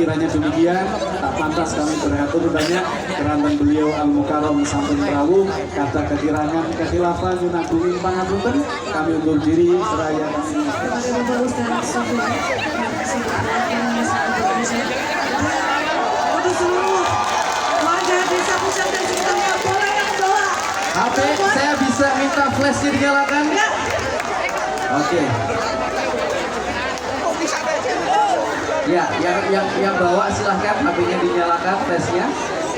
kiranya demikian, tak pantas kami beratur banyak keranten beliau Al-Mukarram sampun Prawu kata kekirangan kekhilafan nyunagungin pangapunten kami undur diri seraya kami. Untuk seluruh warga desa Pucat dan sekitarnya boleh yang bawa HP saya bisa minta flashnya dinyalakan? ya. Oke. Ya, yang bawa silahkan HP-nya dinyalakan flashnya.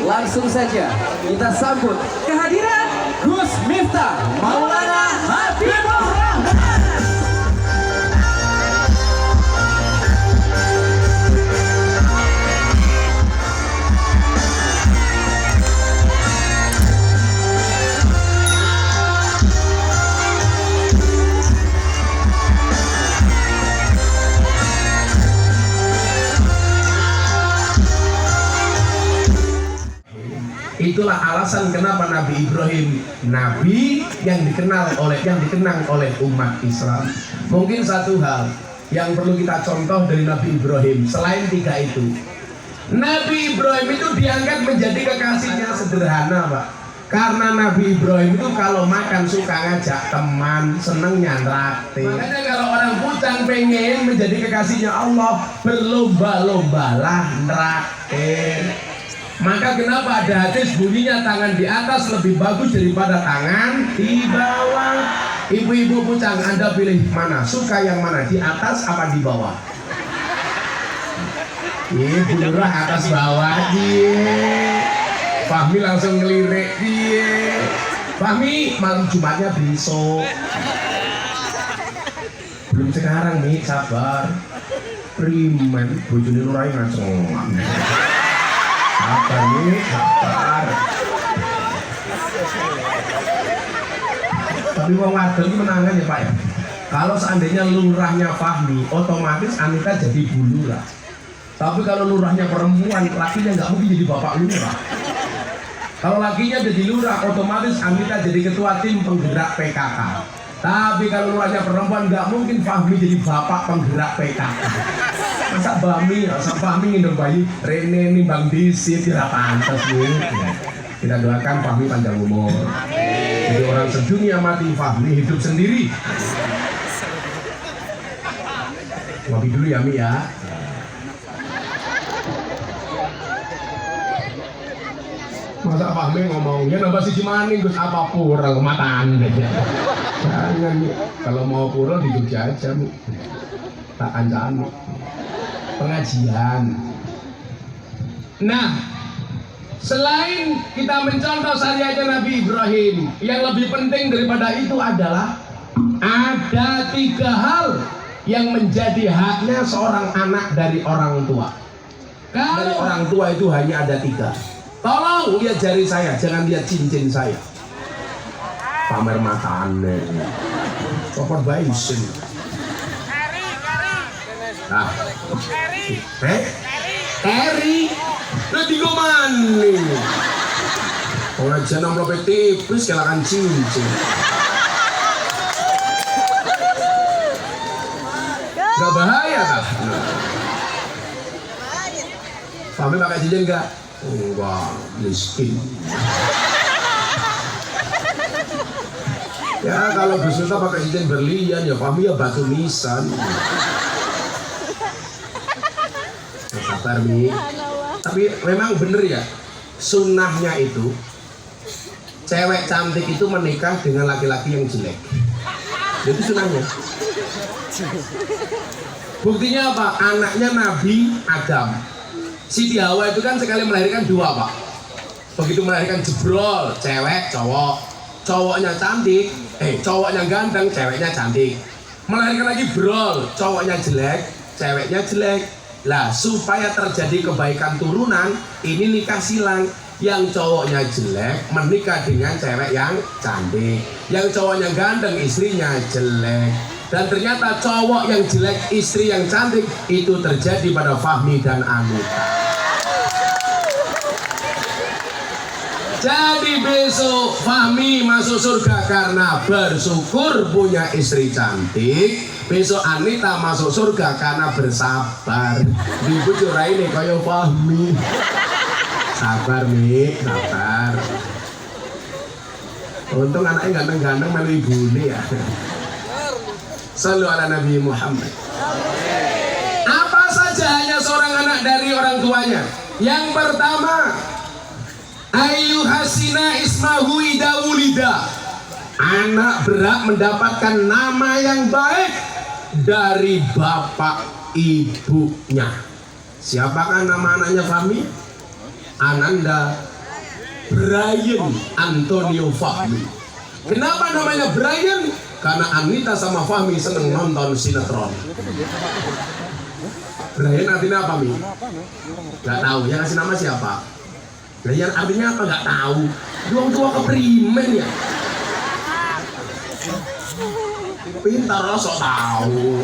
Langsung saja kita sambut Kehadiran Gus Miftah Maulana Habibur Rahman. Itulah alasan kenapa Nabi Ibrahim, Nabi yang dikenang oleh umat Islam. Mungkin satu hal yang perlu kita contoh dari Nabi Ibrahim selain tiga itu, Nabi Ibrahim itu diangkat menjadi kekasihnya sederhana, Pak. Karena Nabi Ibrahim itu kalau makan suka ngajak teman, senengnya nraktir. Makanya kalau orang Pucang pengen menjadi kekasihnya Allah, berlomba-lombalah nraktir. Maka kenapa ada hadis bunyinya tangan di atas lebih bagus daripada tangan di bawah. Ibu-ibu Pucang, Anda pilih mana? Suka yang mana? Di atas apa di bawah? Bu Lurah atas bawah. Fahmi langsung ngelirik. Fahmi malam Jumatnya besok. Belum sekarang nih, sabar. Primen bojone Lurah ngaceng. Sabar nih, sabar. Tapi wong wadon ini menangan ya Pak ya. Kalau seandainya lurahnya Fahmi, otomatis Anita jadi Bu Lurah. Tapi kalau lurahnya perempuan, lakinya nggak mungkin jadi bapak lurah. Kalau lakinya jadi lurah, otomatis Anita jadi ketua tim penggerak PKK. Tapi kalau lurahnya perempuan, nggak mungkin Fahmi jadi bapak penggerak PKK. Masa Fahmi ngendong bayi Rene nimbang disi tidak pantas nih. Kita doakan Fahmi panjang umur. Jadi orang sedunia mati, Fahmi hidup sendiri. Ngopi dulu ya Mi ya. Masa Fahmi ngomongnya nambah si Cimaning Gus apa pura kemataan aja. Jangan Mi, kalau mau pura di Jogja aja Mi. Tak kancani. Pengajian. Nah, selain kita mencontoh syariatnya Nabi Ibrahim, yang lebih penting daripada itu adalah ada tiga hal yang menjadi haknya seorang anak dari orang tua. Dari orang tua itu hanya ada tiga. Tolong lihat jari saya, jangan lihat cincin saya. Pamer mata aneh. Copot bayi sini. Nah, Terry, udah tiga mani. Pengajian amplop tipis, kelakan cincin. Gak bahaya kah? Fahmi pakai cincin gak? Enggak, miskin. Ya kalau Gus Miftah pakai cincin berlian, ya Fahmi ya batu nisan. Sabar Mi. Tapi memang bener ya, sunnahnya itu cewek cantik itu menikah dengan laki-laki yang jelek. Itu sunnahnya. Buktinya apa? Anaknya Nabi Adam, Siti Hawa itu kan sekali melahirkan dua Pak. Begitu melahirkan jebrol, cewek, cowok. Cowoknya cantik, cowoknya ganteng, ceweknya cantik. Melahirkan lagi brol, cowoknya jelek, ceweknya jelek. Lah supaya terjadi kebaikan turunan, ini nikah silang. Yang cowoknya jelek menikah dengan cewek yang cantik, yang cowoknya ganteng istrinya jelek. Dan ternyata cowok yang jelek istri yang cantik itu terjadi pada Fahmi dan Anita. Jadi besok Fahmi masuk surga karena bersyukur punya istri cantik. Besok Anita masuk surga karena bersabar. Ibu curai nih kaya Fahmi. Sabar nih, sabar. Untung anaknya ganteng-ganteng melu ibune ya. Sallu ala Nabi Muhammad. Apa saja hanya seorang anak dari orang tuanya. Yang pertama, ayu hasina ismahu ida wulida. Anak berhak mendapatkan nama yang baik dari bapak ibunya. Siapakah nama anaknya Fahmi? Ananda Brian Antonio Fahmi. Kenapa namanya Brian? Karena Anita sama Fahmi seneng nonton sinetron. Brian artinya apa, Mi? Gak tahu. Yang kasih nama siapa? Brian artinya apa? Gak tahu. Orang tua keprimen ya. Pintar lo sok tahu.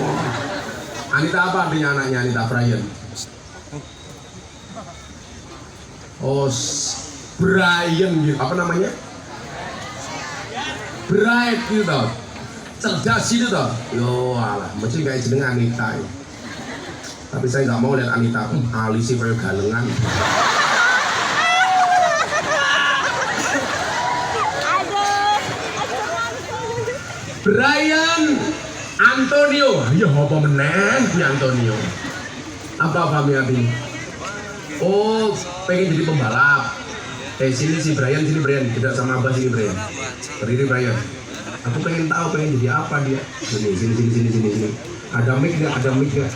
Anita apa artinya anaknya Anita Brian? Oh, Brian gitu. Apa namanya? Bright gitu tau. Cerdas gitu tau. Yo alah, mesti kayak jeneng Anita ya. Tapi saya nggak mau lihat Anita alisi kayak galengan. Brian Antonio, ya apa meneh di Antonio? Apa Fahmi artinya? Oh, pengen jadi pembalap. Sini si Brian, sini Brian, tidak sama Abah sini Brian. Berdiri Brian. Aku pengen tahu pengen jadi apa dia. Sini. Ada mic nggak? Ada mic nggak?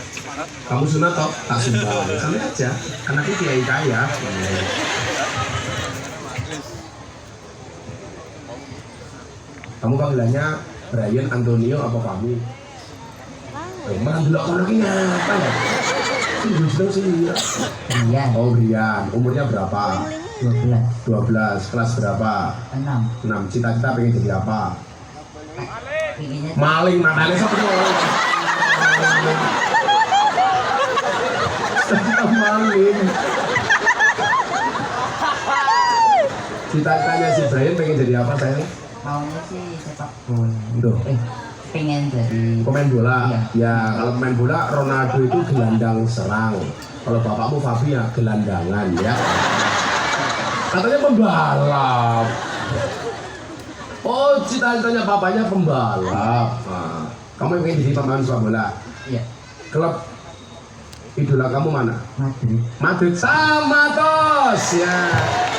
Kamu sunat toh? Tak sumbang. Santai aja. Karena aku kiai kaya. Kamu panggilannya Brian Antonio apa Fahmi? Mana dulu aku lagi ngapa ya? Sedang sih. Brian. Oh Brian. Umurnya berapa? 12. Kelas berapa? 6. Cita-cita pengen jadi apa? Maling matanya satu. Maling. Cita-citanya si Brian pengen jadi apa sayang? Maunya sih sepak bola. Duh. Pengen jadi Pemain bola. Iya. Ya kalau pemain bola Ronaldo itu gelandang serang. Kalau bapakmu Fabi ya gelandangan ya. Katanya pembalap. Oh, cita-citanya bapaknya pembalap. Nah, kamu pengen jadi pemain sepak bola? Iya. Klub idola kamu mana? Madrid. Madrid sama tos ya.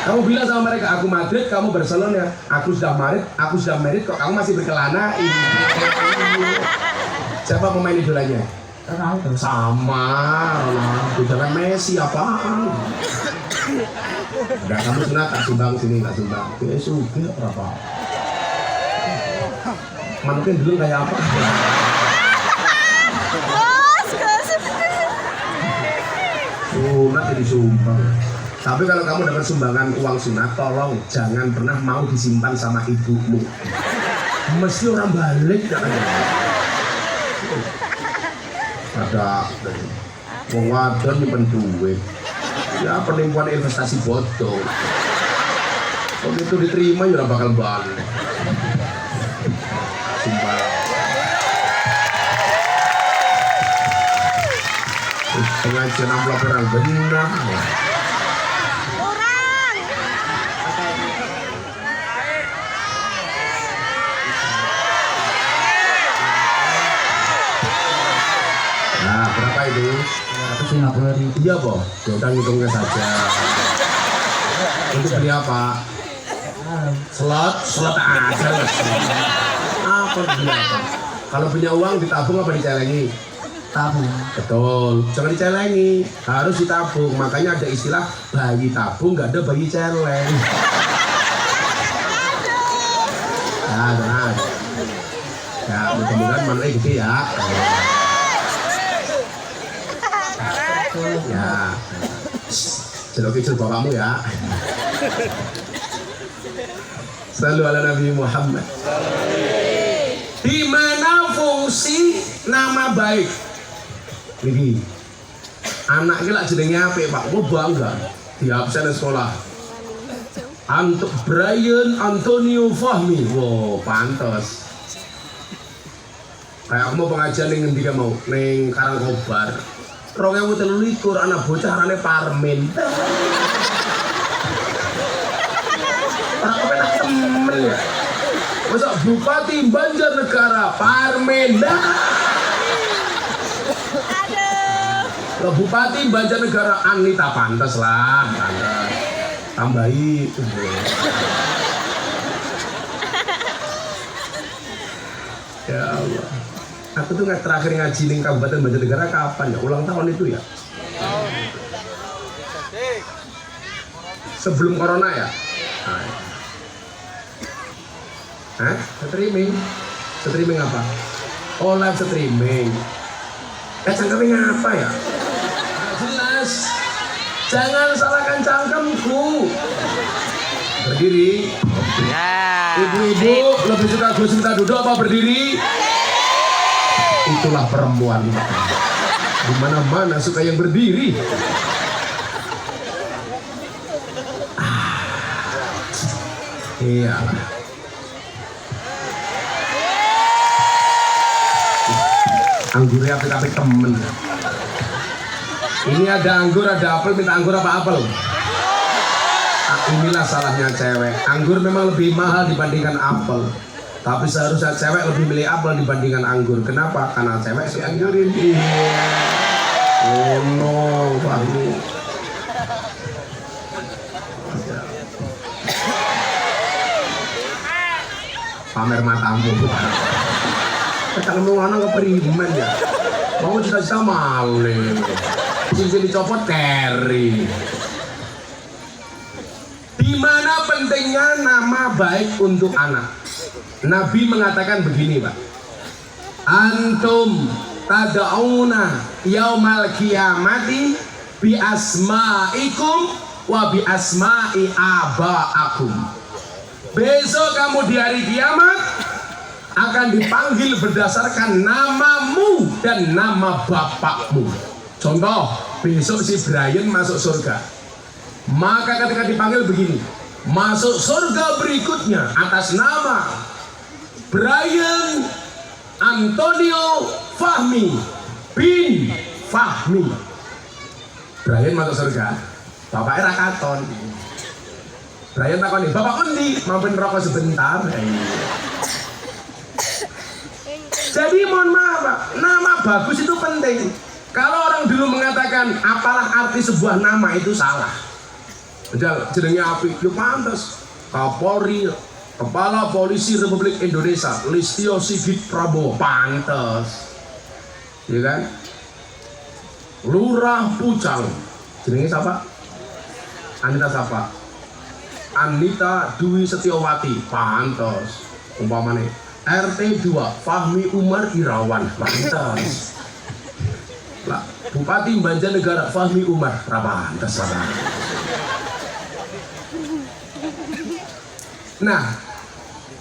Kamu bilang sama mereka, aku Madrid, kamu Barcelona. Aku sudah married, kok kamu masih berkelana? Ini. Siapa pemain idolanya? Ronaldo. Sama Ronaldo. Jangan Messi apaan? Udah kamu sunat tak sumbang sini, tak sumbang. Ya sudah berapa? Manukin dulu kayak apa? Sunat jadi sumbang. Tapi kalau kamu dapat sumbangan uang sunat, tolong jangan pernah mau disimpan sama ibumu. Mesti orang balik ya. Ada wong wadon nyimpen duit. Ya penipuan investasi bodong. Kalau itu diterima ya bakal balik. Sumpah. Pengajian amplop orang benar. Nah, berapa itu? 150.000. Iya, Boh. Ya udah ngitungnya saja. Untuk beli apa? Slot aja lah. Apa beli apa? Kalau punya uang ditabung apa dicelengi? Tabung. Betul, jangan dicelengi, harus ditabung. Makanya ada istilah bayi tabung, nggak ada bayi celeng. Ya, tenang. Ya, mudah-mudahan manusia gitu ya. Ya, celok-celok bapakmu ya. Selalu ala Nabi Muhammad. Di mana fungsi nama baik? Ini anak kita jenenge apik Pak, gue bangga di absen sekolah. Brian Antonio Fahmi. Wow, pantes. Kayak aku mau pengajian ning ngendi mau? Ning Karangkobar. 2023 anak bocah arane Parmin. Aku penak temen ya. Masa Bupati Banjarnegara Parmin. Aduh. Bupati Banjarnegara Anita pantes lah, pantes. Tambahi. Ya Allah. Aku tuh nggak terakhir ngaji ning Kabupaten Banjarnegara kapan ya? Ulang tahun itu ya? Sebelum corona ya? Hah? Streaming? Streaming apa? Oh, live streaming. Cangkemnya apa ya? Jelas. Jangan salahkan cangkemku. Berdiri. Ibu-ibu lebih suka gue minta duduk apa berdiri? Itulah perempuan. Di mana-mana suka yang berdiri. Iya. Anggurnya apik-apik temen. Ini ada anggur, ada apel, minta anggur apa apel? Inilah salahnya cewek. Anggur memang lebih mahal dibandingkan apel. Tapi seharusnya cewek lebih milih apel dibandingkan anggur. Kenapa? Karena cewek suka anggurin. Iya. Oh no, Fahmi. Pamer matamu. Kita ngomong anak keperiman ya. Mau cita-cita maling. Cincin dicopot carry. Di mana pentingnya nama baik untuk anak? Nabi mengatakan begini, Pak. Antum tad'una yaumal qiyamati bi asma'ikum wa bi asma'i aba'akum. Besok kamu di hari kiamat akan dipanggil berdasarkan namamu dan nama bapakmu. Contoh, besok si Brian masuk surga. Maka ketika dipanggil begini, masuk surga berikutnya atas nama Brian Antonio Fahmi bin Fahmi. Brian masuk surga, bapaknya rakaton. Brian takoni, bapak undi, mampir rokok sebentar. Jadi mohon maaf Pak, nama bagus itu penting. Kalau orang dulu mengatakan apalah arti sebuah nama itu salah. Jenenge apik, yo pantes. Kapolri, Kepala Polisi Republik Indonesia, Listio Sigit Prabowo, pantes. Ya kan? Lurah Pucang, jenenge siapa? Anita siapa? Anita Dwi Setiawati, pantes. Umpamane RT 2 Fahmi Umar Irawan, pantes. Lah, Bupati Banjarnegara Fahmi Umar, pantes lah. Nah,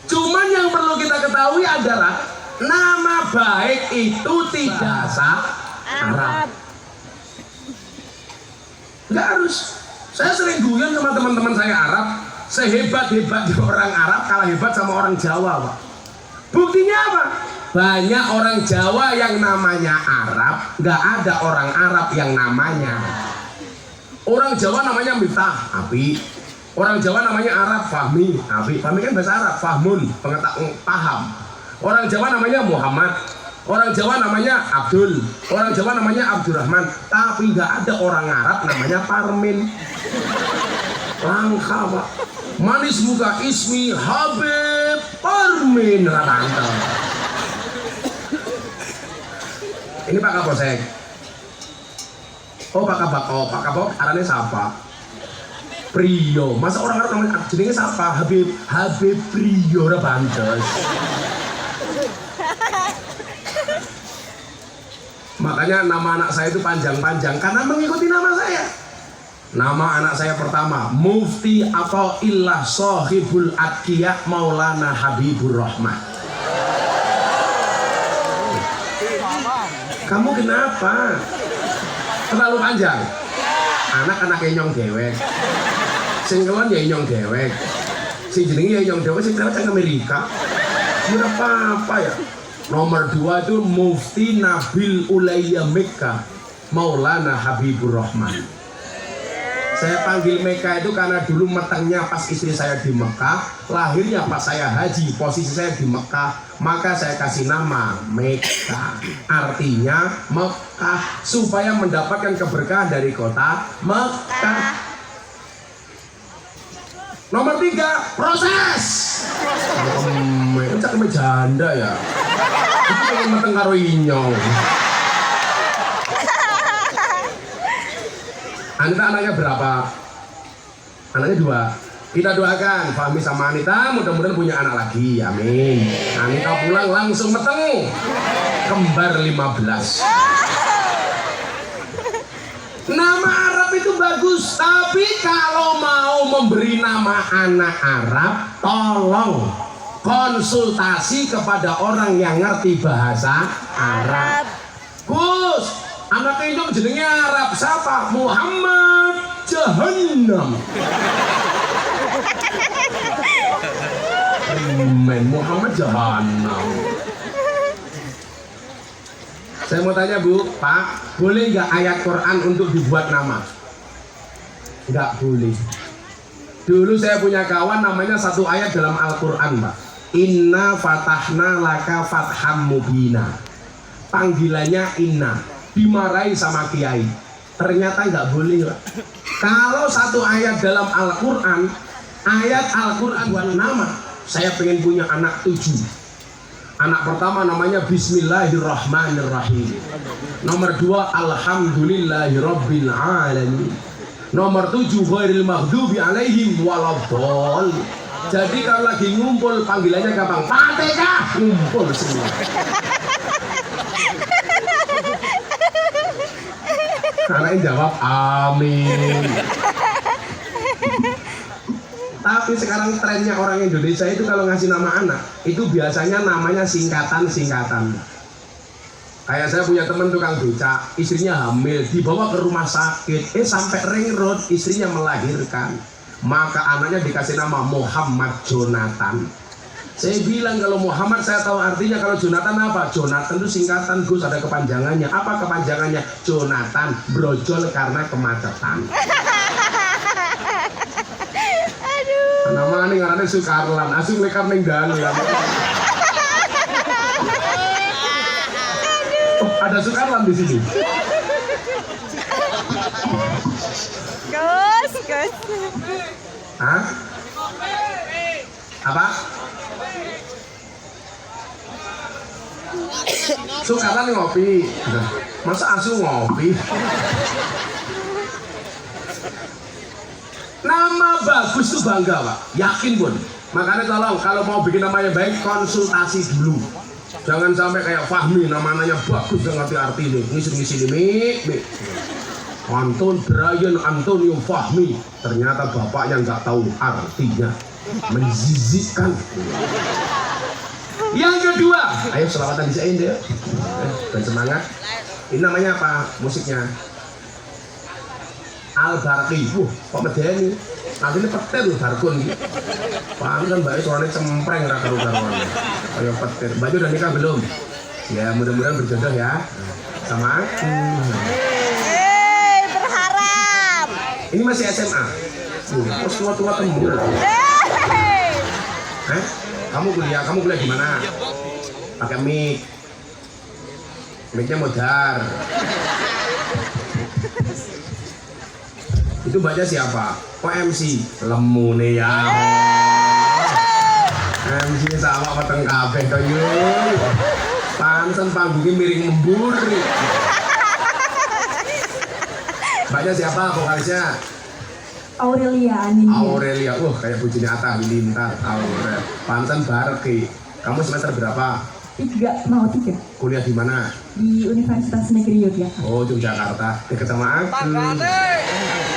cuman yang perlu kita ketahui adalah nama baik itu tidak syarat. Nggak harus. Saya sering guyon sama teman-teman saya Arab, sehebat-hebatnya orang Arab kalah hebat sama orang Jawa, Pak. Buktinya apa? Banyak orang Jawa yang namanya Arab, nggak ada orang Arab yang namanya. Orang Jawa namanya Miftah, Api. Orang Jawa namanya Arab, Fahmi, Api. Fahmi kan bahasa Arab, Fahmun, paham. Orang Jawa namanya Muhammad. Orang Jawa namanya Abdul. Orang Jawa namanya Abdurrahman. Tapi nggak ada orang Arab namanya Parmin. Langka, Pak. Manis muka ismi Habib Parmin Rananta. Ini Pak Kapolsek. Oh Pak Kabak, oh Pak Kabak arane siapa? Prio. Masa orang Arab namanya jenenge siapa? Habib Prio ora pantes. Makanya nama anak saya itu panjang-panjang karena mengikuti nama saya. Nama anak saya pertama Mufti Athaillah Sohibul Atqiyah Maulana Habibur Rahmah. Kamu kenapa? Terlalu panjang. Anak-anak kenyong dewek. Sing kelon ya inyong dewek. Sing jenenge ya inyong dewek sing kelon kan Amerika. Ora apa-apa ya. Nomor 2 itu Mufti Nabil Ulayya Mekah Maulana Habibur Rahman. Saya panggil Mekah itu karena dulu metengnya pas istri saya di Mekah, lahirnya pas saya haji, posisi saya di Mekah, maka saya kasih nama Mekah. Artinya Mekah, supaya mendapatkan keberkahan dari kota Mekah. Nomor 3, proses. Cak janda ya. Itu pengen meteng karo inyong. Anita anaknya berapa? Anaknya 2. Kita doakan Fahmi sama Anita mudah-mudahan punya anak lagi. Amin. Anita pulang langsung meteng. Kembar 15. Nama Arab itu bagus, tapi kalau mau memberi nama anak Arab, tolong konsultasi kepada orang yang ngerti bahasa Arab. Gus, anak itu jenenge Arab siapa? Muhammad Jahannam. Muhammad Jahannam. Saya mau tanya Bu, Pak, boleh nggak ayat Quran untuk dibuat nama? Nggak boleh. Dulu saya punya kawan namanya satu ayat dalam Al-Quran, Pak. Inna fatahna laka fatham mubina. Panggilannya inna. Dimarahi sama kiai. Ternyata nggak boleh, Pak. Kalau satu ayat dalam Al-Quran, ayat Al-Quran buat nama. Saya pengen punya anak 7. Anak pertama namanya Bismillahirrahmanirrahim. Nomor 2 Alhamdulillahirabbil alamin. Nomor 7 ghairil maghdubi alaihim waladdallin. Jadi kalau lagi ngumpul panggilannya gampang. Fatihah, ngumpul semua. Anaknya jawab amin. Tapi sekarang trennya orang Indonesia itu kalau ngasih nama anak itu biasanya namanya singkatan-singkatan. Kayak saya punya teman tukang beca, istrinya hamil, dibawa ke rumah sakit, sampai ring road istrinya melahirkan. Maka anaknya dikasih nama Muhammad Jonathan. Saya bilang kalau Muhammad saya tahu artinya, kalau Jonathan apa? Jonathan itu singkatan Gus, ada kepanjangannya. Apa kepanjangannya? Jonathan, brojol karena kemacetan. Nama ini ngarane Sukarlan, asing lekar ning dalan. Oh, ada Sukarlan di sini. Gus. Hah? Apa? Sukarlan ngopi. Masa asu ngopi? Nama bagus tuh bangga, Pak. Yakin, Bun. Makanya tolong kalau mau bikin namanya baik, konsultasi dulu. Jangan sampai kayak Fahmi, namanya bagus gak ngerti arti nih. Ngisi-ngisi nih, Anton Brian Antonio Fahmi. Ternyata bapaknya nggak tahu artinya. Menjijikkan. Yang kedua, ayo selawatan disain deh. Dan semangat. Ini namanya apa musiknya? Al-Barqi. Kok medeni? Akhirnya petir loh Barkun gitu. Paham kan Mbak, suaranya cempreng karu-karuan. Kayak petir. Mbak udah nikah belum? Ya mudah-mudahan berjodoh ya. Sama aku. Berharap. Ini masih SMA. Kok tua-tua tembul. Kamu kuliah di mana? Pakai mic. Mic-nya modar. Itu baca siapa? Kok MC? Lemune ya. MC sama peteng kabeh to yo. Panten panggungnya miring membur. Baca siapa vokalisnya? Aurelia Anindya. Aurelia. Kayak bujunya Atta Halilintar. Aurelia. Panten Barki. Kamu semester berapa? 3. Kuliah di mana? Di Universitas Negeri Yogyakarta. Oh, Yogyakarta. Dekat sama aku.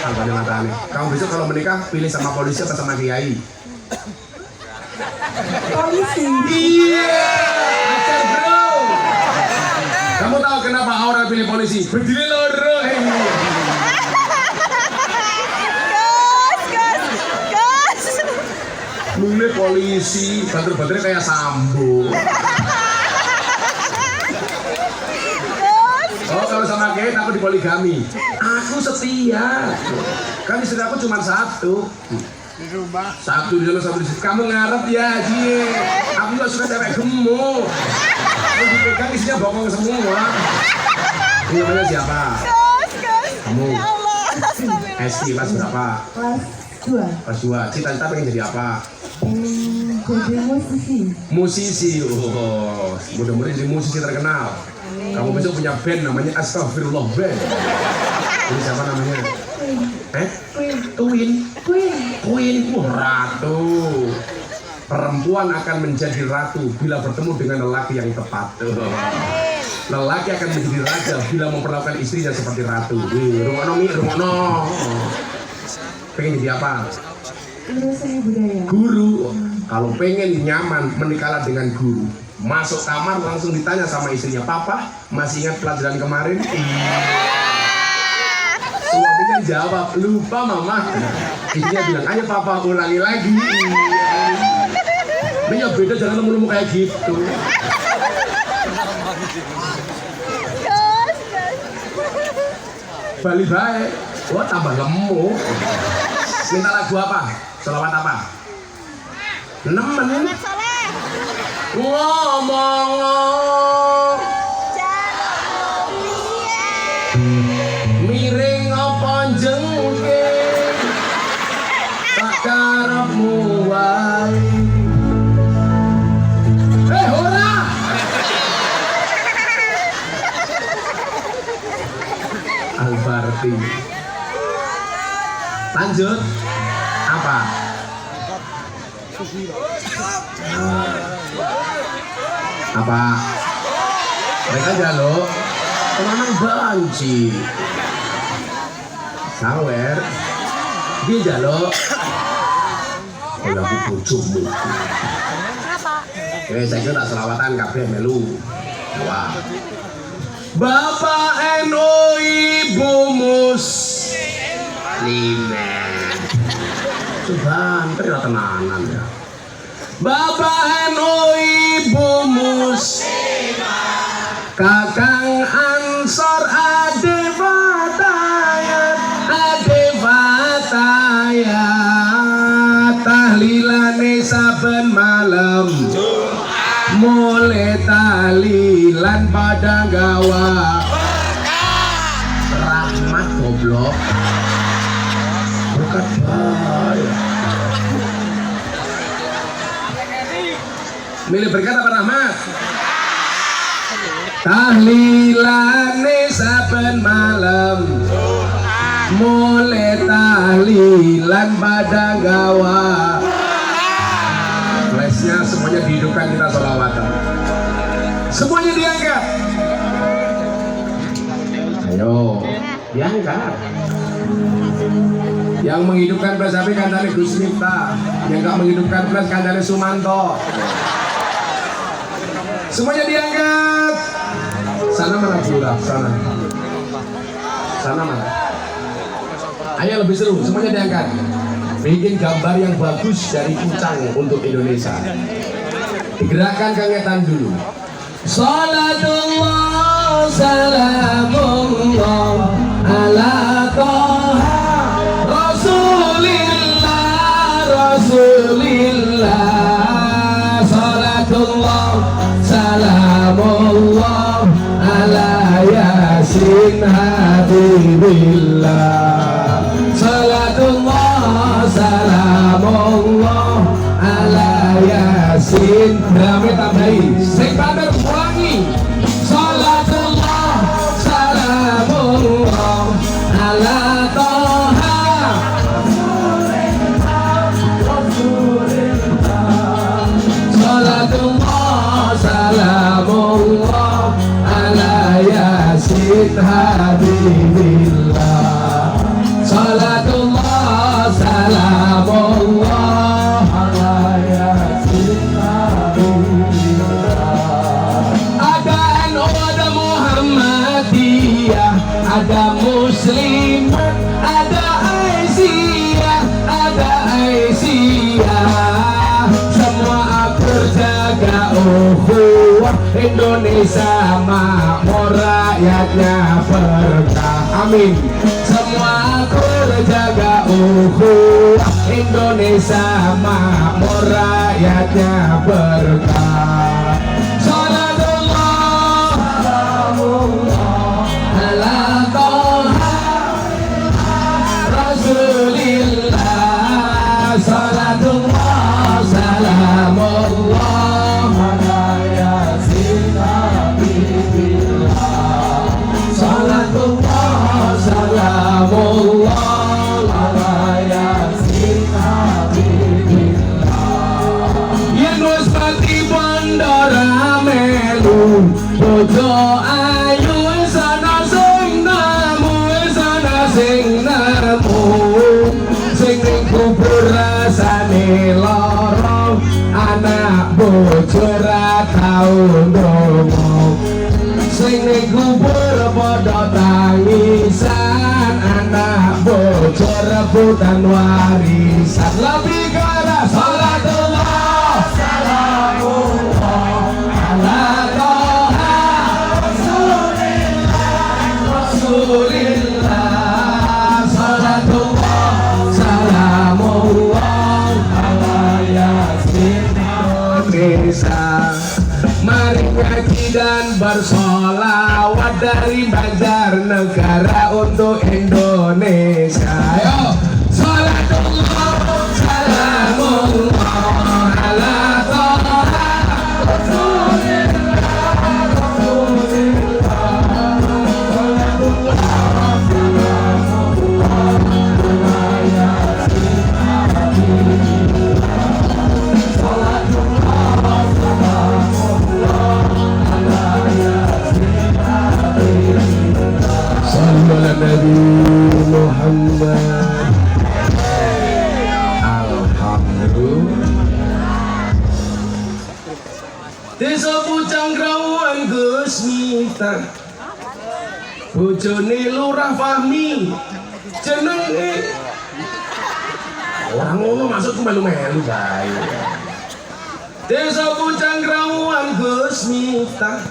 Tanggane matane. Kamu besok kalau menikah pilih sama polisi atau sama kiai? Polisi. Iya. Acar bro. Kamu tahu kenapa Aura pilih polisi? Berdiri loro. Ini polisi, banter-banternya kayak Sambo. Oh, kalau sama Kate aku dipoligami. Aku setia. Kan istri aku cuma satu. Di rumah. Satu di sana, satu di situ. Kamu ngarep ya, Cie. Aku gak suka cewek gemuk. Aku dipegang isinya bokong semua. Ini namanya siapa? Kamu. Esti kelas berapa? Kelas 2. Kelas 2. Cita-cita pengen jadi apa? Jadi musisi. Musisi. Oh, mudah-mudahan jadi musisi terkenal. Kamu besok punya band namanya Astagfirullah Band. Ini siapa namanya? Queen. Ratu. Perempuan akan menjadi ratu bila bertemu dengan lelaki yang tepat. Lelaki akan menjadi raja bila memperlakukan istrinya seperti ratu. Rumono. Pengen jadi apa? Guru seni budaya. Guru. Kalau pengen nyaman menikahlah dengan guru. Masuk kamar langsung ditanya sama istrinya, "Papa, masih ingat pelajaran kemarin?" Suaminya jawab, "Lupa mama." Istrinya bilang, "Ayo papa ulangi lagi." Ini ya beda, jangan lemu-lemu kayak gitu. Bali baik. Wah, tambah lemu. Minta lagu apa? Selawat apa? Nemen. Ngomong miring apa jengke tak karepmu wae. Ora Alberti. Lanjut apa? Apa? Mereka jaluk temanang banci sawer dia jaluk kalau aku bojomu. Saya kira tak selawatan kabeh melu. Wah. Bapak NU Ibu Muslimin. Tuhan, terima tenanan ya. Bapak NU Ibu Muslimat, Kakang Ansor Ade Fatayat, tahlilane saben malam, mulai tahlilan pada gawa rahmat goblok berkat baik. Milih berkat apa rahmat? Tahlilane saben malam, mulai tahlilan pada gawa. Flashnya semuanya dihidupkan, kita sholawatan. Semuanya diangkat. Ayo, diangkat. Yang menghidupkan flash HP kancane Gus Miftah, yang gak menghidupkan flash kancane Sumanto. Semuanya diangkat. Sana mana Lurah? Sana mana? Ayo lebih seru, semuanya diangkat. Bikin gambar yang bagus dari Kucang untuk Indonesia. Digerakkan kangetan dulu. Salatullah salamullah ala Toha Rasulillah. Salatullah salamullah ala Yasin Habibillah. Salatullah salamullah ala Yasin. Rame tambahi, sing pamer ulangi. Salatullah salamullah ala Toha Rasulillah. Salatullah salamullah ala Yasin Habibillah. Salatullah salamullah ala Yasin Habibillah. Ada NU, ada Muhammadiyah, ada Muslimat, ada Aisyah, ada Aisyah. Indonesia makmur rakyatnya berkah. Amin. Semua jaga ukhuwah. Indonesia makmur rakyatnya berkah. Salatullah ala Toha Rasulillah. Salatullah salamullah ala yasin habibillah. Salatullah salamullah ala yasin habibillah. Yen wis pati bandara melu bojo ayu sana sing namu sana sing namu sing ning kubur rasane lara anak bojo ra tau ndonga sing ning kubur padha tangisan anak bojo rebutan warisan. Lebih kala salatullah salamullah ala Toha Rasulillah. Salatullah salamullah ala yasin Indonesia. Mari ngaji dan bersolawat dari Banjarnegara untuk Indonesia. Ayo, salatullah salamullah ala Toha Rasulillah. Sallu ala Nabi Muhammad. Alhamdulillah. Desa Pucang Grawuan Gus Miftah, bojone Lurah Fahmi, jenenge orang ngono masuk melu-melu bae. Desa Pucang Grawuan Gus Miftah,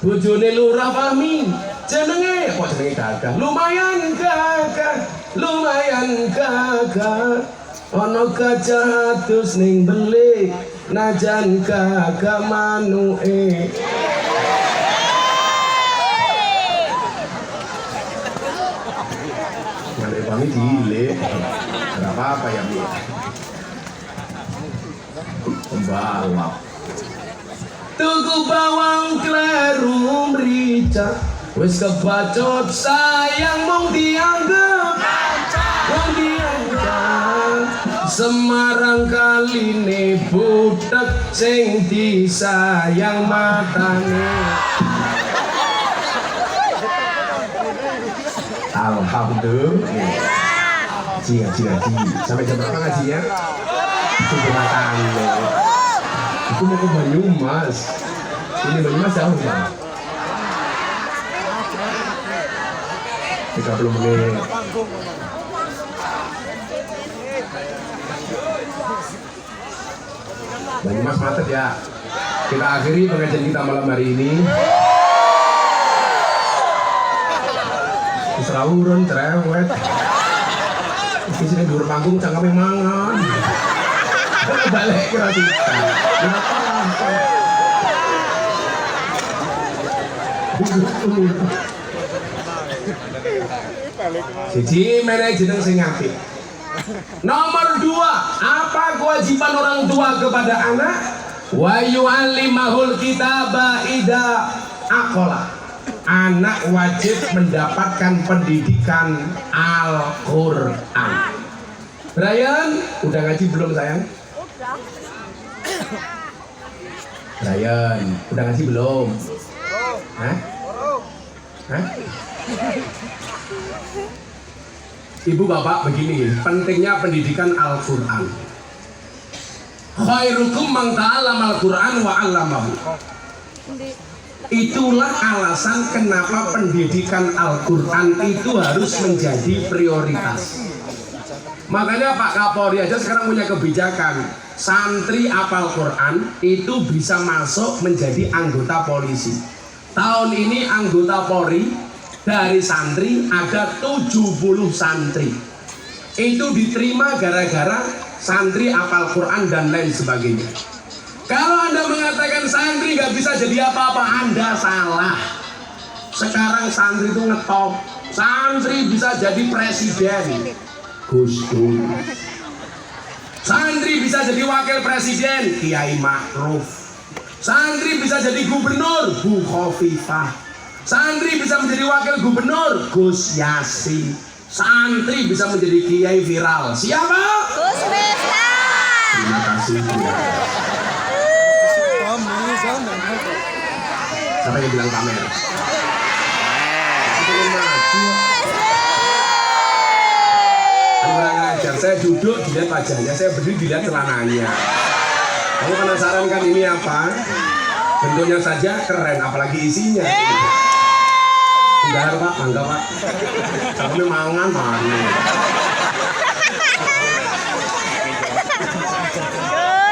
bojone Lurah Fahmi, jenenge kok jenenge gagah. Lumayan gagah. Ono gajah atus ning belik, najan gagah manuke. Mane kami cilik. Enggak apa-apa ya, Bu. Pembalap. Tuku bawang kleru mrica, wis kebacot sayang mong dianggep. Semarang kaline butek sing disayang matane. Alhamdulillah. Ngaji. Sampai jam berapa ngajinya? Sampai makan. Aku mau ke Banyumas. Ini Banyumas jauh Bang. 30 menit. Banyumas macet ya. Kita akhiri pengajian kita malam hari ini. Serawuran cerewet. Di sini dur panggung cangkeme mangan. Balik ke kita. Siji meneh jeneng sing apik. Nomor 2, apa kewajiban orang tua kepada anak? Wa yu'allimahul kitaba idza aqala. Anak wajib mendapatkan pendidikan Al-Qur'an. Brian, udah ngaji belum sayang? Brian, udah ngaji belum? Hah? Ibu bapak begini, pentingnya pendidikan Al-Quran. Khairukum man ta'allama al-Quran wa 'allamahu. Itulah alasan kenapa pendidikan Al-Quran itu harus menjadi prioritas. Makanya Pak Kapolri aja sekarang punya kebijakan, santri apal Quran itu bisa masuk menjadi anggota polisi. Tahun ini anggota Polri dari santri ada 70 santri. Itu diterima gara-gara santri apal Quran dan lain sebagainya. Kalau Anda mengatakan santri gak bisa jadi apa-apa, Anda salah. Sekarang santri itu ngetop, santri bisa jadi presiden, Gus Dur. Santri bisa jadi wakil presiden, Kiai Ma'ruf. Santri bisa jadi gubernur, Bu Khofifah. Santri bisa menjadi wakil gubernur, Gus Yassin. Santri bisa menjadi kiai viral. Siapa? Gus Miftah. Terima kasih. Siapa yang bilang pamer? Kurang ajar, saya duduk dilihat wajahnya, saya berdiri dilihat celananya. Kamu penasaran kan ini apa? Bentuknya saja keren, apalagi isinya. Enggak Pak, enggak Pak. Tapi mangan mana?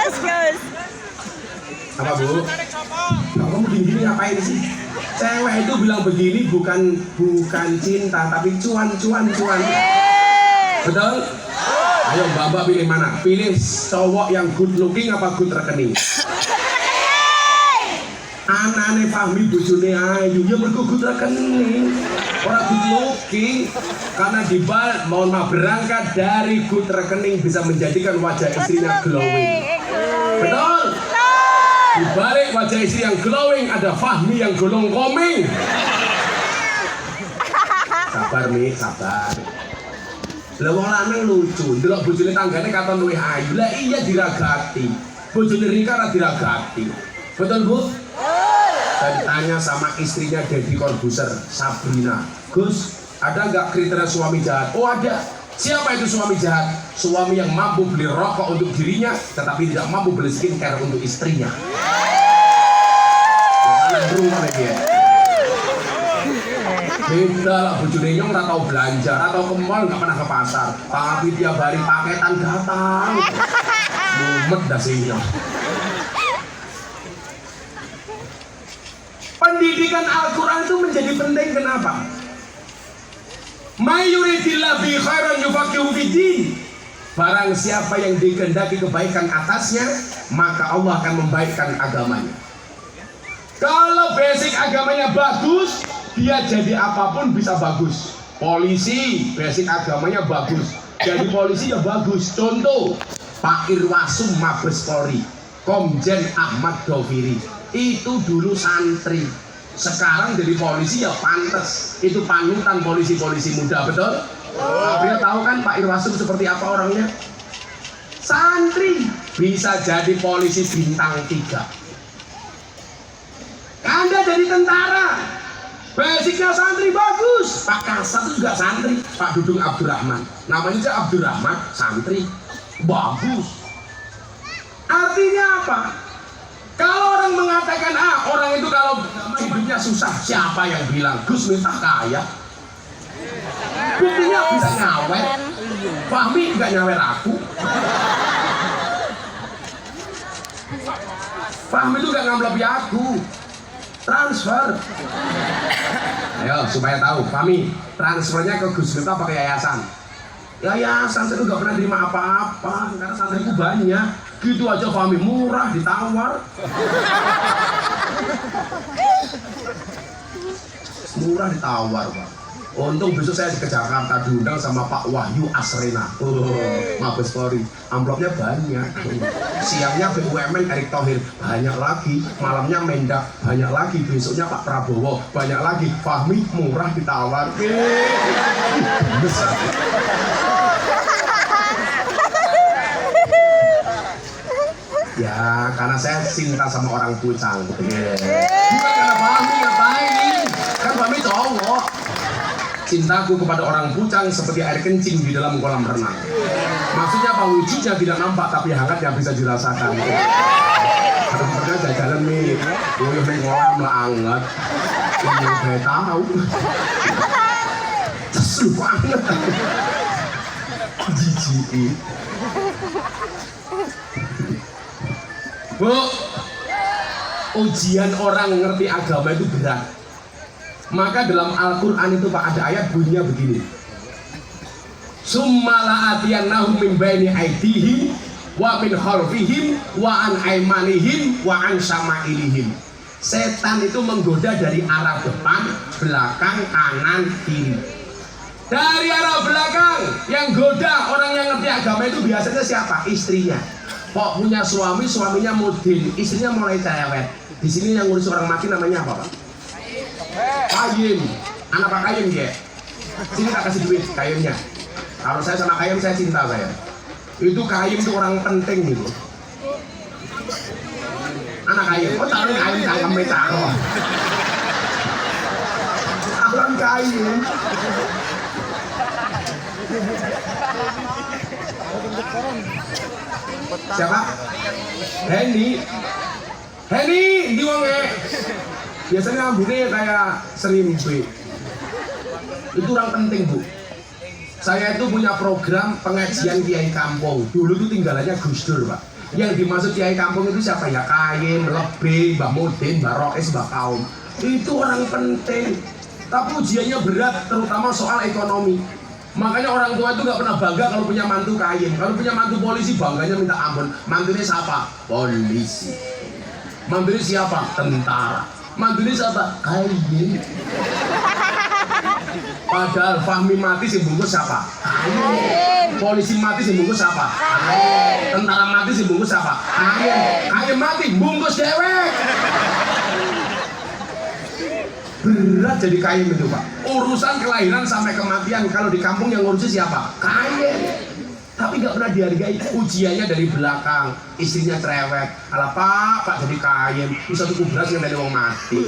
Gus. Apa Bu? Kamu begini ngapain sih? Cewek itu bilang begini bukan cinta, tapi cuan. Betul? Ayo Mbak pilih mana? Pilih cowok yang good looking apa good rekening? Anane Fahmi bojone ayu ya mergo good rekening, ora good looking. Karena mohon maaf, berangkat dari good rekening bisa menjadikan wajah istrinya glowing. Betul? Di balik wajah istri yang glowing ada Fahmi yang golong koming. Sabar Mi, sabar. Lah wong lanang lucu, ndelok bojone tanggane katon luwih ayu. Lah iya diragati. Bojone Rika ora diragati. Betul, Bu? Saya ditanya sama istrinya Deddy Corbuzier, Sabrina. Gus, ada nggak kriteria suami jahat? Oh ada. Siapa itu suami jahat? Suami yang mampu beli rokok untuk dirinya, tetapi tidak mampu beli skincare untuk istrinya. Anak rumah lagi ya. Beda lah, bojone nyong nggak tahu belanja, nggak tahu ke mall, nggak pernah ke pasar. Tapi tiap hari paketan datang, mumet dah sih nyong. Pendidikan Al-Quran itu menjadi penting, kenapa? Mayuridillah bi khairan yufaqihu fiddin. Barang siapa yang dikehendaki kebaikan atasnya, maka Allah akan membaikkan agamanya. Kalau basic agamanya bagus, dia jadi apapun bisa bagus. Polisi, basic agamanya bagus, jadi polisi ya bagus. Contoh, Pak Irwasum Mabes Polri, Komjen Ahmad Doviri, itu dulu santri, sekarang jadi polisi ya pantas. Itu panutan polisi-polisi muda, betul? April tahu kan Pak Irwasum seperti apa orangnya? Santri bisa jadi polisi bintang 3. Anda jadi tentara, basicnya santri bagus. Pak Kasat itu juga santri, Pak Dudung Abdurrahman, namanya aja Abdurrahman, santri, bagus. Artinya apa? Kalau orang mengatakan orang itu kalau hidupnya susah, siapa yang bilang? Gus Miftah kaya, buktinya bisa nyawer. Fahmi nggak nyawer aku. Fahmi itu nggak ngamlepi aku. Transfer. Ayo supaya tahu, Fahmi, transfernya ke Gus Miftah pakai yayasan. Yayasan itu nggak pernah terima apa-apa karena santriku banyak. Gitu aja Fahmi, murah ditawar. Murah ditawar, Pak. Untung besok saya ke Jakarta diundang sama Pak Wahyu Asrena, Mabes Polri. Amplopnya banyak. Siangnya BUMN Erick Thohir, banyak lagi. Malamnya Mendak, banyak lagi. Besoknya Pak Prabowo, banyak lagi. Fahmi murah ditawar. Besar. Ya, karena saya cinta sama orang Pucang. Bukan karena Fahmi ngapain? Kan Fahmi cowok. Cintaku kepada orang Pucang seperti air kencing di dalam kolam renang. Maksudnya apa? Wujudnya tidak nampak tapi hangat yang bisa dirasakan. Ada pernah jalan nih, gue main kolam lah hangat. Ini saya tahu. Sesu banget. Jijik. Bu, ujian orang ngerti agama itu berat. Maka dalam Al-Quran itu Pak ada ayat bunyinya begini. Summala atiyannahum min baini aydihim wa min khalfihim wa an aymanihim wa an syama'ilihim. Setan itu menggoda dari arah depan, belakang, kanan, kiri. Dari arah belakang yang goda orang yang ngerti agama itu biasanya siapa? Istrinya. Kok punya suami, suaminya mudin, istrinya mulai cerewet. Di sini yang ngurus orang mati namanya apa, Pak? Kayim. Anak Pak Kayim ya. Sini tak kasih duit Kayimnya. Kalau saya sama Kayim saya cinta saya. Itu Kayim itu orang penting gitu. Anak Kayim, oh taruh Kayim cangkem taruh. Orang Kayim. Siapa? Henny di wonge. Biasanya rambutnya kayak serimpi. Itu orang penting, Bu. Saya itu punya program pengajian Kiai Kampung. Dulu itu tinggalannya Gus Dur, Pak. Yang dimaksud Kiai Kampung itu siapa ya? Kayim, Lebih, Mbah Mudin, Mbah Rois, Mbah Kaum. Itu orang penting. Tapi ujiannya berat, terutama soal ekonomi. Makanya orang tua itu gak pernah bangga kalau punya mantu Kayim. Kalau punya mantu polisi bangganya minta ampun. Mantunya siapa? Polisi. Mantunya siapa? Tentara. Mantunya siapa? Kayim. Padahal Fahmi mati si bungkus siapa? Kayim. Polisi mati si bungkus siapa? Kayim. Tentara mati si bungkus siapa? Kayim. Kayim mati bungkus dewek. Berat jadi Kayim itu, Pak. Urusan kelahiran sampai kematian kalau di kampung yang ngurusin siapa? Kayim. Tapi gak pernah dihargai. Ujiannya dari belakang, istrinya cerewet. Alah Pak jadi Kayim. Bisa tuku beras yang dari wong mati.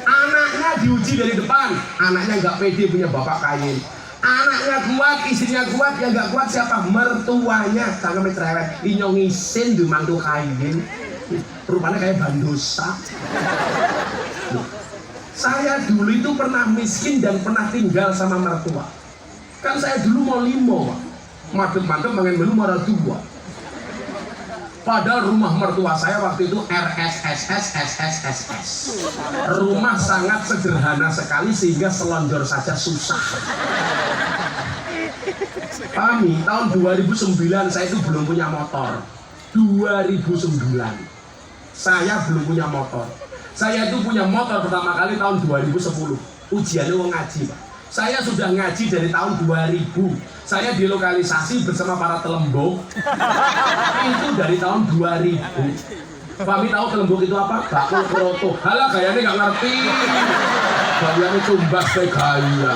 Anaknya diuji dari depan, anaknya nggak pede punya bapak Kayim. Anaknya kuat, istrinya kuat, yang nggak kuat siapa? Mertuanya, cangkemnya cerewet. Inyongisin di mantu Kayim. Rupanya kayak bandosa. Saya dulu itu pernah miskin dan pernah tinggal sama mertua. Kan saya dulu mau limo, Pak. Madep-madep pengen melu marah tua. Padahal rumah mertua saya waktu itu RSSS. Rumah sangat sederhana sekali sehingga selonjor saja susah. Kami tahun 2009 saya itu belum punya motor. 2009 saya belum punya motor. Saya itu punya motor pertama kali tahun 2010. Ujiannya mau ngaji, Pak. Saya sudah ngaji dari tahun 2000. Saya dilokalisasi bersama para telembuk. Itu dari tahun 2000. Kami tahu telembuk itu apa? Bakul kroto. Halah gayanya nggak ngerti. Gayanya cumbas kayak gaya.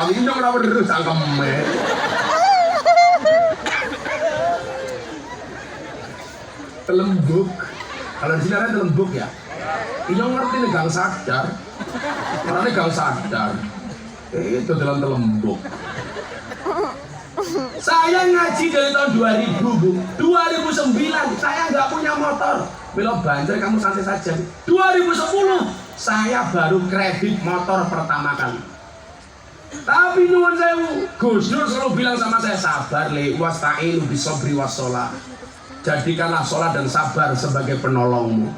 Kami ini nggak pernah terus angkeme. Telembuk. Kalau di sini ada telembuk ya. Ini ngerti nih gang sadar. Orangnya gang sadar. Itu dalam telembuk. Saya ngaji dari tahun 2000, Bu. 2009 saya nggak punya motor. Belok banjir kamu santai saja. 2010 saya baru kredit motor pertama kali. Tapi nyuwun sewu, Gus Dur selalu bilang sama saya, sabar le, wasta'inu bisobri wassalah. Jadikanlah sholat dan sabar sebagai penolongmu.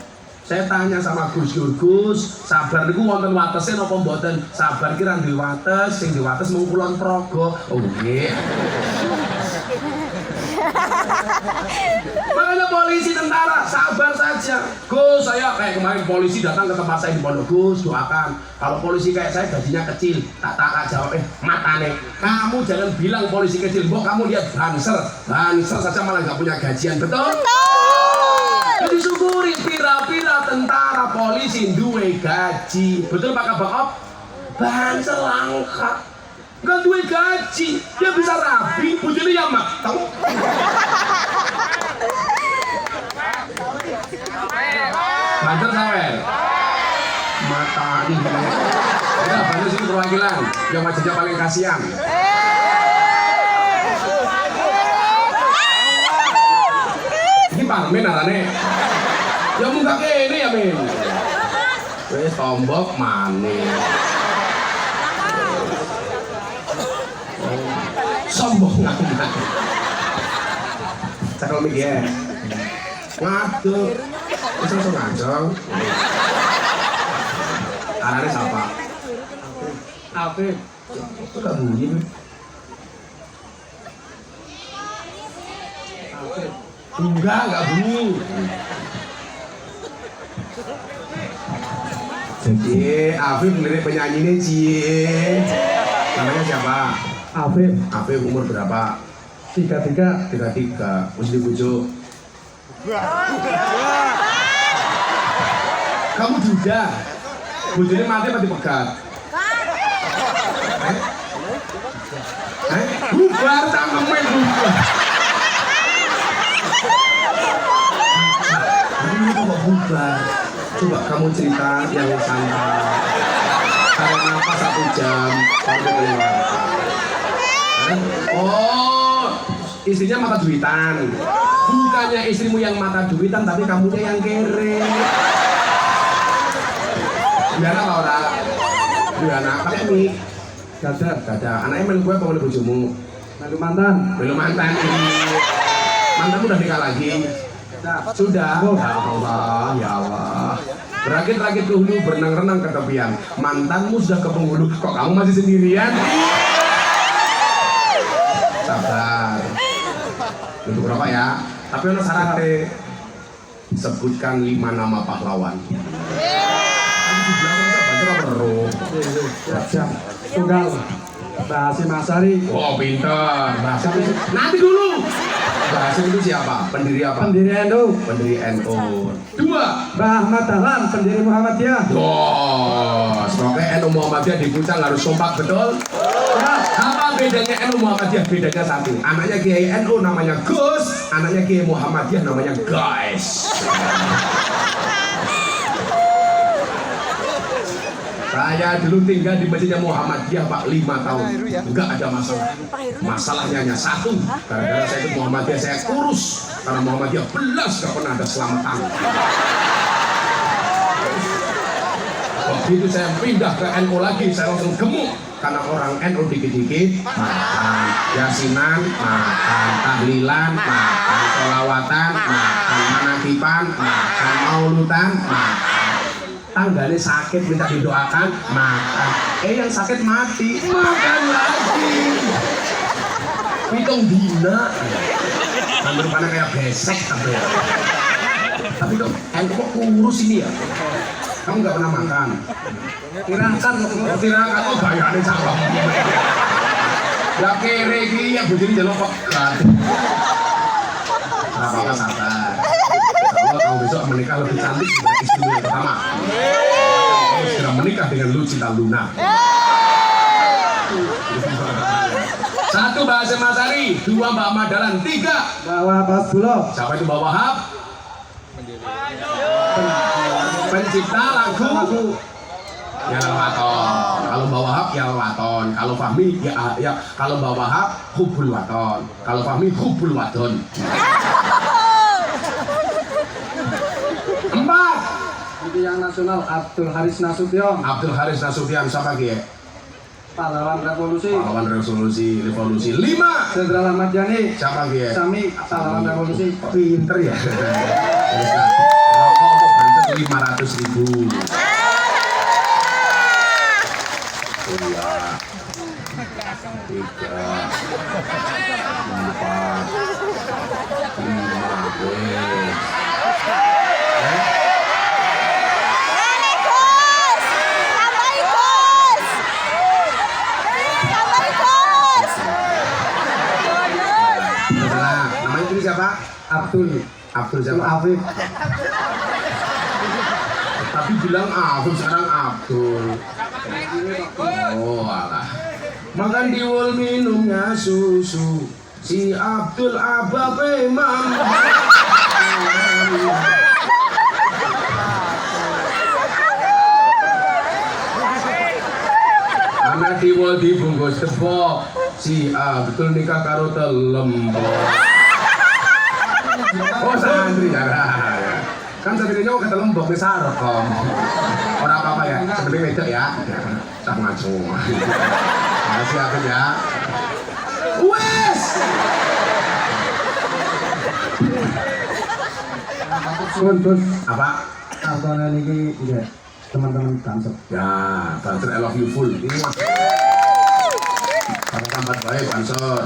Saya tanya sama Gus Dur, Gus, sabar niku wonten watese napa mboten? Sabar ki ra duwe wates, sing duwe wates mung kulon praga. Oh nggih. Makanya polisi tentara sabar saja. Gus, saya kayak kemarin polisi datang ke tempat saya di Pondok. Gus, doakan. Kalau polisi kayak saya gajinya kecil, tak jawab matane. Kamu jangan bilang polisi kecil, mbok kamu lihat Banser saja malah nggak punya gajian, betul? Jadi syukuri pira-pira tentara polisi duwe gaji, betul Pak Kabak Op? Banser langka, nggak duwe gaji, dia bisa rapi, bujuni ya mak, tahu? Banser sawer, mata ini, udah Banser sini perwakilan, yang wajahnya paling kasihan. Ini parmen arane. Ya muka kene ya men. Wis tombok manis. Sombong amat. Cakal mik ya. Waduh. Wis langsung ngajong. Arane siapa? Afif. Kok gak bunyi? Afif. Enggak bunyi. Jadi Afif lirik penyanyi ini Cie. Namanya siapa? Afif. Afif umur berapa? 33. 33. Mesti dibujuk. Kamu duda. Bujuknya mati apa dipegat? Bubar cangkemen bubar. Kamu kok bubar? Coba kamu cerita yang santai. Tarik nafas 1 jam, kamu keluar. Oh, istrinya mata duitan. Bukannya istrimu yang mata duitan, tapi kamunya yang kere. Gimana Pak Ora? Gimana? Pakai mie? Gada. Anaknya main gue apa main bojomu? Lalu mantan. Belum mantan ini. Mantanmu udah nikah lagi? Sudah. Ya Allah. Rakit-rakit ke hulu, berenang-renang ke tepian. Mantanmu sudah ke penghulu, kok kamu masih sendirian? Sabar. Untuk berapa ya? Tapi ono syaratnya. Sebutkan 5 nama pahlawan. Siap. Tunggal. Mbah Hasyim Asyari. Oh pintar. Mbah Hasyim itu nanti dulu. Mbah Hasyim itu siapa? Pendiri apa? Pendiri NU. Pendiri NU. 2. Mbah Ahmad Dahlan, pendiri Muhammadiyah. Oh, semoga NU Muhammadiyah di Puncak harus kompak betul. Ya. Apa bedanya NU Muhammadiyah? Bedanya satu. Anaknya Kiai NU namanya Gus, anaknya Kiai Muhammadiyah namanya Guys. Saya dulu tinggal di masjidnya Muhammadiyah Pak 5 tahun. Enggak ada masalah. Masalahnya hanya satu. Gara-gara saya ikut Muhammadiyah saya kurus. Karena Muhammadiyah belas gak pernah ada selamatan. Begitu saya pindah ke NU lagi, saya langsung gemuk. Karena orang NU dikit-dikit makan yasinan, makan tahlilan, makan sholawatan, makan manakipan, makan maulutan, makan tanggane sakit minta didoakan, makan. Yang sakit mati, makan lagi. Hitung dina. Hampir pada kayak besek tapi ya. Tapi kok kok kurus ini ya? Kamu nggak pernah makan? Tirakan, oh bayarnya salah. Lah kere iki ya bojone jaluk pegat. Nah, apa sabar. Kalau kamu besok menikah lebih cantik dari istrimu yang pertama. Kamu segera menikah dengan Lucinta Luna. 1 Mbah Hasyim Asyari, 2 Mbah Ahmad Dahlan, 3 Mbah Wahab Hasbullah. siapa itu Mbah Wahab? Pencipta lagu Ya Waton. Kalau Mbah Wahab ya Waton. Kalau Fahmi ya kalau Mbah Wahab Hubul Waton. Kalau Fahmi Hubul Wadon. 4 Yang nasional Abdul Haris Nasution. Abdul Haris Nasution siapa ki? Pahlawan revolusi. Pahlawan revolusi 5 Jenderal Ahmad Yani. siapa ki? Sami pahlawan revolusi. Pinter ya. Rokok untuk bantet 500.000. 2 3 4 5 namanya itu siapa? Abdul siapa? Afif. Tapi bilang Afif sekarang Abdul. Oh alah. Makan diwul minumnya susu. Si Abdul Abab Imam. Anak diwul dibungkus tepok. Si Abdul nikah karo telembok. Oh santri ya. Kan santrinya kata lembok di sarkom. Orang apa-apa ya, sebenarnya wedok ya. Tak ngaco. Makasih aku ya. Wes. Terus Apa? Artono ini juga teman-teman Banser. Ya, Banser I love you full. Ini mah. Kalau tambat baik Banser.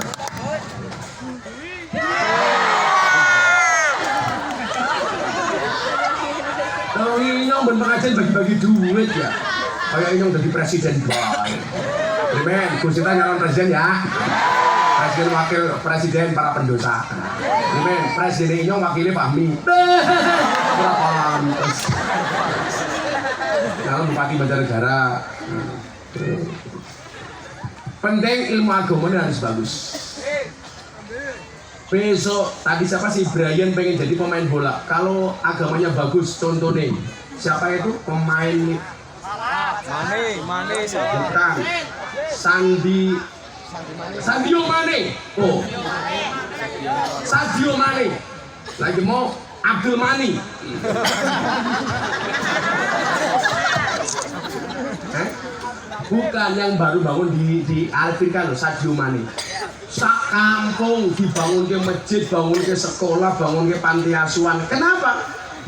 Kalau Inyong berpengajian bagi-bagi duit ya. Kayak Inyong jadi presiden baik. Primen, Gusita nyalon presiden ya. Presiden wakil presiden para pendosa. Primen, presiden Inyong wakilnya Fahmi. Berapa lantas? Kalau Bupati Banjarnegara. Penting ilmu agamanya harus bagus. Besok tadi siapa sih Brian pengen jadi pemain bola. Kalau agamanya bagus, contohnya siapa itu pemain Mane bukan Sadio Mane. Oh, Sadio Mane. Lagi mau Abdul Mani. Bukan yang baru bangun di Afrika loh, Sadio Mane. Sak kampung dibangun ke masjid, bangun ke sekolah, bangun ke panti asuhan. Kenapa?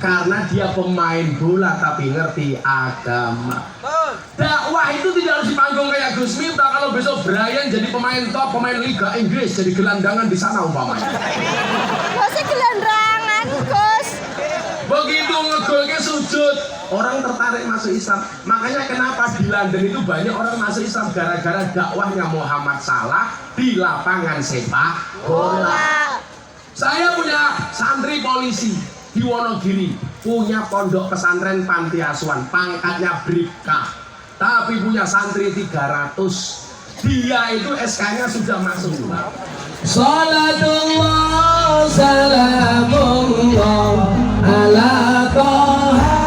Karena dia pemain bola tapi ngerti agama. Dakwah itu tidak harus di panggung kayak Gus Miftah. Kalau besok Brian jadi pemain top, pemain Liga Inggris, jadi gelandangan di sana umpamanya. Kok gelandangan, Gus? Begitu ngegolnya sujud, orang tertarik masuk Islam. Makanya kenapa di London itu banyak orang masuk Islam gara-gara dakwahnya Muhammad Salah di lapangan sepak bola. Saya punya santri polisi di Wonogiri, punya pondok pesantren panti asuhan, pangkatnya Bribka, tapi punya santri 300. Dia itu SK-nya sudah masuk. Salatullah salamullah ala Taha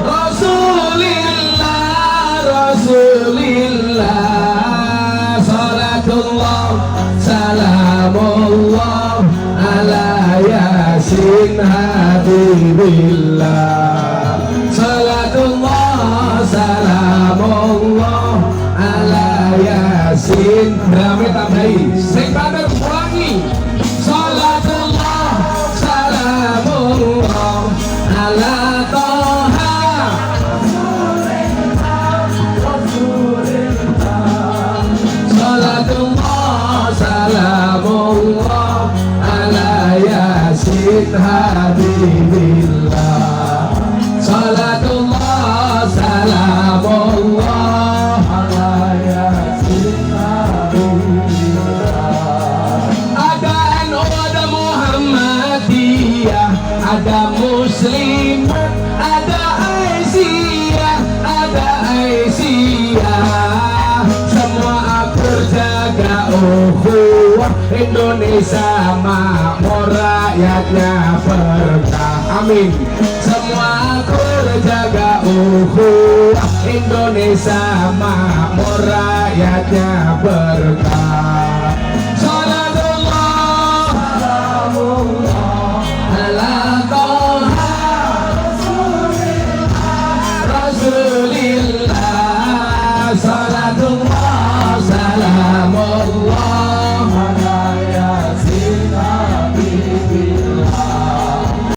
Rasulillah Rasulillah. Salatullah salamullah ala Yasin Habibillah. Salatullah salamullah ala Yasin. Rame tambahi sing pamer ulangi. Salatullah salamullah ala Taha Salatullah salamullah ala Yasin Habibillah. Salatullah salamullah ala Yasin Habibillah. Ada NU, ada Muhammadiyah, ada Muslim, ada Aisyah, ada Aisyah. Semua akur jaga ukhuwah, Indonesia makmur, rakyatnya berkah. Amin. Semua akur jaga ukhuwah, Indonesia makmur, rakyatnya berkah.